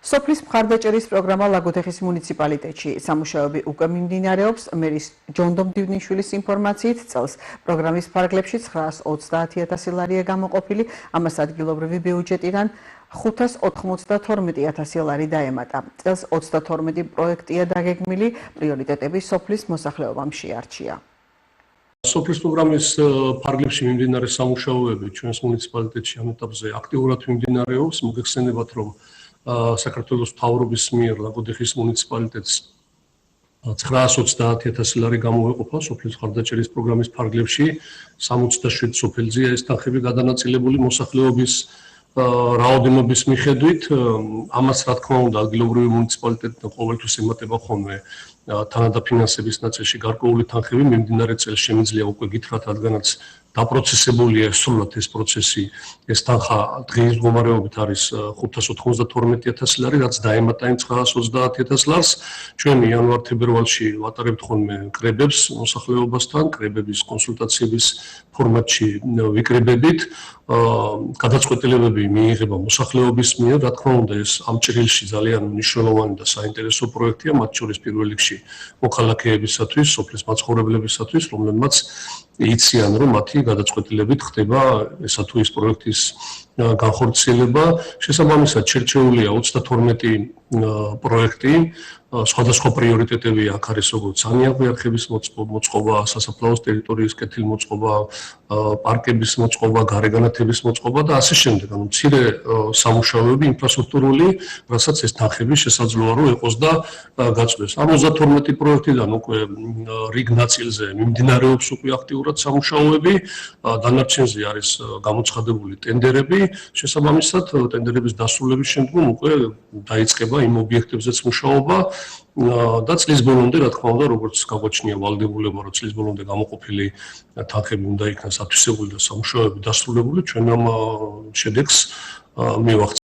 სოფლის მხარდაჭერის პროგრამა ლაგოდეხის მუნიციპალიტეტში სამუშაოები უკვე მიმდინარეობს. მერის ჯონდომ დივნიშვილის ინფორმაციით, წელს პროგრამის ფარგლებში 930,000 ლარია გამოყოფილი, ამას ადგილობრივი ბიუჯეტიდან 592,000 ლარი დაემატა. წელს 32 პროექტია დაგეგმილი, პრიორიტეტები სოფლის მოსახლეობამ შეარჩია. სოფლის პროგრამის ფარგლებში მიმდინარე სამუშაოები ჩვენს მუნიციპალიტეტში ამ ეტაპზე აქტიურად მიმდინარეობს. მოგეხსენებათ, რომ საქართველოს მთავრობის მიერ ლაგოდეხის მუნიციპალიტეტს 930,000 ლარი გამოეყოფა სოფლის მხარდაჭერის პროგრამის ფარგლებში. 67 სოფელზეა ეს თანხები გადანაწილებული მოსახლეობის რაოდენობის მიხედვით. ამას რა თქმა უნდა ადგილობრივი მუნიციპალიტეტი ყოველთვის ემატება ხოლმე თანადაფინანსების ნაწილში გარკვეული თანხები. მიმდინარე წელს შემიძლია უკვე გითხრათ, რადგანაც დაპროცესებულია სრულად ეს პროცესი, ეს თანხა დღის მდგომარეობით არის 592,000 ლარი, რაც დაემატა იმ 930,000 ლარს. ჩვენ იანვარ-თებერვალში ვატარებთ ხოლმე კრებებს მოსახლეობასთან, კრებების კონსულტაციების ფორმატში ვიკრებებით. გადაწყვეტილებები მიიღება მოსახლეობის მიერ. რა თქმა უნდა, ეს ამ ჭრილში ძალიან მნიშვნელოვანი და საინტერესო პროექტია, მათ შორის პირველ რიგში მოქალაქეებისათვის, სოფლის მაცხოვრებლებისათვის, რომლებმაც იციან, რომ მათი გადაწყვეტილებით ხდება ესა თუ ის პროექტის განხორციელება. შესაბამისად, შერჩეულია 32 პროექტი. სხვადასხვა პრიორიტეტები აქ არის, როგორც სანიაღმე არხების მოწყობა, სასაფლაოს ტერიტორიის კეთილმოწყობა, პარკების მოწყობა, გარეგანათების მოწყობა და ასე შემდეგ. ანუ მცირე სამუშაოები ინფრასტრუქტურული, რასაც ეს თანხები შესაძლოა რომ ეყოს და გაწვდეს. 52 პროექტიდან უკვე რიგ ნაწილზე მიმდინარეობს უკვე აქტიურად სამუშაოები, დანარჩენზე არის გამოცხადებული ტენდერები. შესაბამისად, ტენდერების დასრულების შემდგომ უკვე დაიწყება იმ ობიექტებზეც მუშაობა და წლის ბოლომდე, რა თქმა უნდა, როგორც გაგვაჩნია ვალდებულება, რომ წლის ბოლომდე გამოყოფილი თანხები უნდა იქნას ათვისებული და სამუშაოები დასრულებული, ჩვენ ამ შედეგს მივახცევთ.